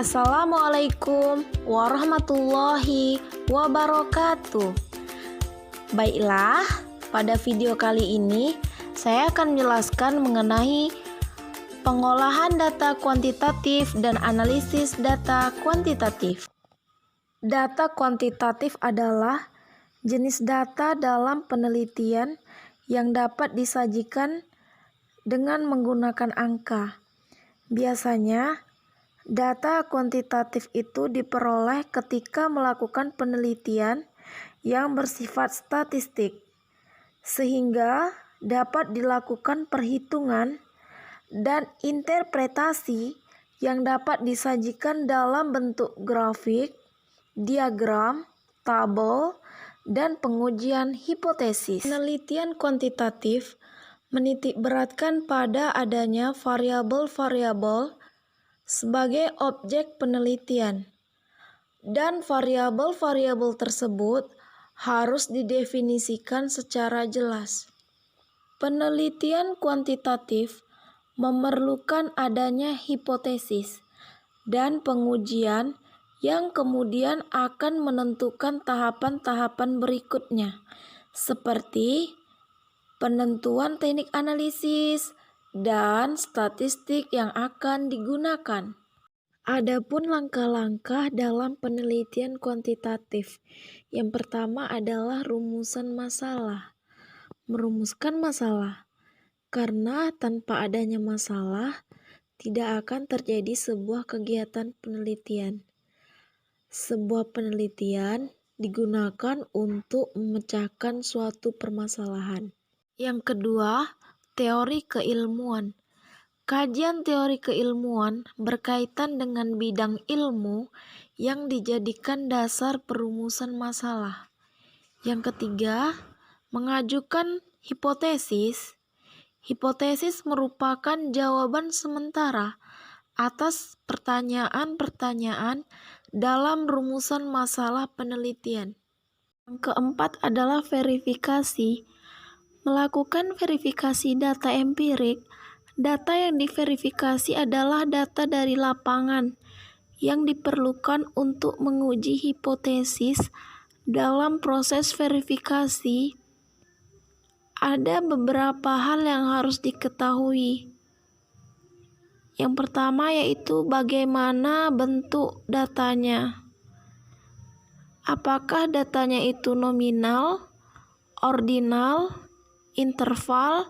Assalamualaikum warahmatullahi wabarakatuh. Baiklah, pada video kali ini saya akan menjelaskan mengenai pengolahan data kuantitatif dan analisis data kuantitatif. Data kuantitatif adalah jenis data dalam penelitian yang dapat disajikan dengan menggunakan angka. Biasanya, data kuantitatif itu diperoleh ketika melakukan penelitian yang bersifat statistik, sehingga dapat dilakukan perhitungan dan interpretasi yang dapat disajikan dalam bentuk grafik, diagram, tabel, dan pengujian hipotesis. Penelitian kuantitatif menitikberatkan pada adanya variabel-variabel sebagai objek penelitian, dan variabel-variabel tersebut harus didefinisikan secara jelas. Penelitian kuantitatif memerlukan adanya hipotesis dan pengujian yang kemudian akan menentukan tahapan-tahapan berikutnya, seperti penentuan teknik analisis dan statistik yang akan digunakan. Adapun langkah-langkah dalam penelitian kuantitatif. Yang pertama adalah rumusan masalah. Merumuskan masalah. Karena tanpa adanya masalah, tidak akan terjadi sebuah kegiatan penelitian. Sebuah penelitian digunakan untuk memecahkan suatu permasalahan. Yang kedua, teori keilmuan. Kajian teori keilmuan berkaitan dengan bidang ilmu yang dijadikan dasar perumusan masalah. Yang ketiga, mengajukan hipotesis. Hipotesis merupakan jawaban sementara atas pertanyaan-pertanyaan dalam rumusan masalah penelitian. Yang keempat adalah verifikasi. Melakukan verifikasi data empirik. Data yang diverifikasi adalah data dari lapangan yang diperlukan untuk menguji hipotesis. Dalam proses verifikasi, ada beberapa hal yang harus diketahui. Yang pertama yaitu bagaimana bentuk datanya. Apakah datanya itu nominal, ordinal, interval,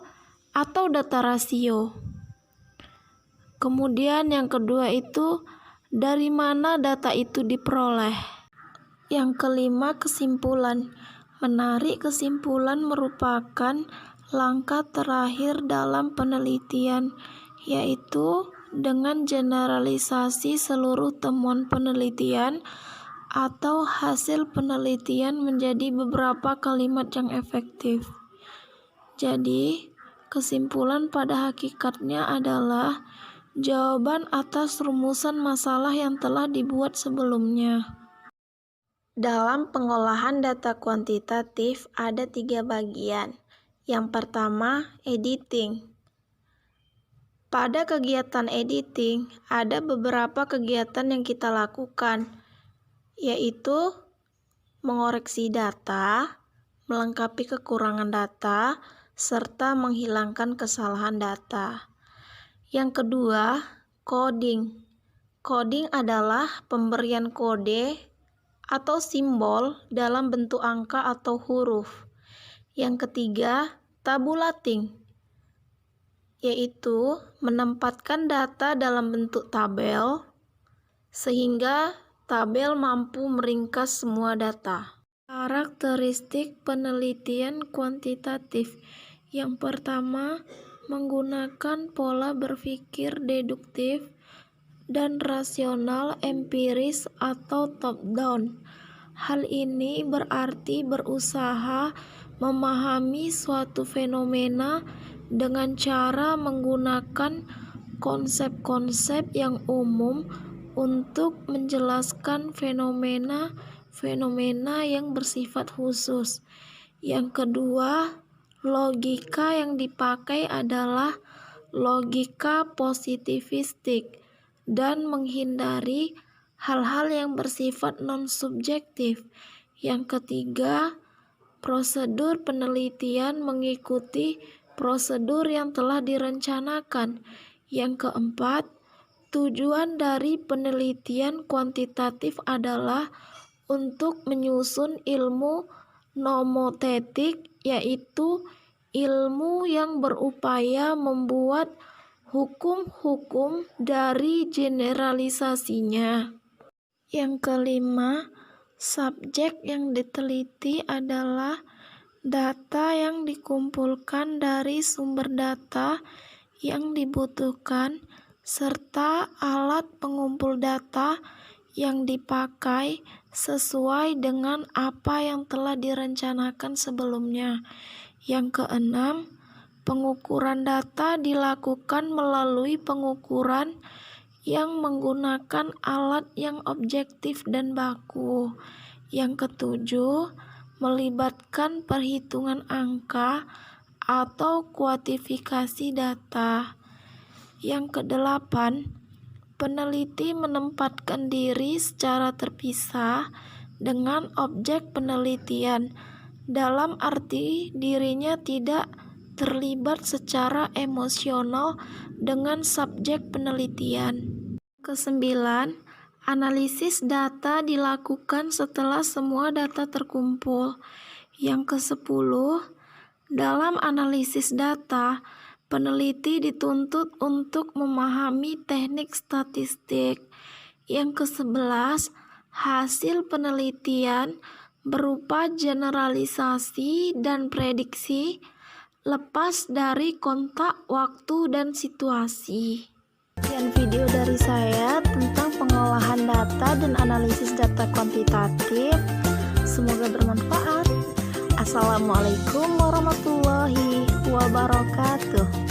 atau data rasio. Kemudian yang kedua itu dari mana data itu diperoleh. Yang kelima, kesimpulan. Menarik kesimpulan merupakan langkah terakhir dalam penelitian, yaitu dengan generalisasi seluruh temuan penelitian atau hasil penelitian menjadi beberapa kalimat yang efektif. Jadi, kesimpulan pada hakikatnya adalah jawaban atas rumusan masalah yang telah dibuat sebelumnya. Dalam pengolahan data kuantitatif ada 3 bagian. Yang pertama, editing. Pada kegiatan editing, ada beberapa kegiatan yang kita lakukan, yaitu mengoreksi data, melengkapi kekurangan data, serta menghilangkan kesalahan data. Yang kedua, coding. Coding adalah pemberian kode atau simbol dalam bentuk angka atau huruf. Yang ketiga, tabulating, yaitu menempatkan data dalam bentuk tabel sehingga tabel mampu meringkas semua data. Karakteristik penelitian kuantitatif. Yang pertama, menggunakan pola berpikir deduktif dan rasional empiris atau top-down. Hal ini berarti berusaha memahami suatu fenomena dengan cara menggunakan konsep-konsep yang umum untuk menjelaskan fenomena yang bersifat khusus. Yang kedua, logika yang dipakai adalah logika positivistik dan menghindari hal-hal yang bersifat non-subjektif. Yang ketiga, prosedur penelitian mengikuti prosedur yang telah direncanakan. Yang keempat, tujuan dari penelitian kuantitatif adalah untuk menyusun ilmu nomotetik, yaitu ilmu yang berupaya membuat hukum-hukum dari generalisasinya. Yang kelima, subjek yang diteliti adalah data yang dikumpulkan dari sumber data yang dibutuhkan serta alat pengumpul data yang dipakai sesuai dengan apa yang telah direncanakan sebelumnya. Yang keenam, pengukuran data dilakukan melalui pengukuran yang menggunakan alat yang objektif dan baku. Yang ketujuh, melibatkan perhitungan angka atau kuantifikasi data. Yang kedelapan, peneliti menempatkan diri secara terpisah dengan objek penelitian, dalam arti dirinya tidak terlibat secara emosional dengan subjek penelitian. Kesembilan, analisis data dilakukan setelah semua data terkumpul. Yang kesepuluh, dalam analisis data, peneliti dituntut untuk memahami teknik statistik. Yang ke-11, hasil penelitian berupa generalisasi dan prediksi lepas dari kontak waktu dan situasi. Sekian video dari saya tentang pengolahan data dan analisis data kuantitatif. Semoga bermanfaat. Assalamualaikum warahmatullahi wabarakatuh.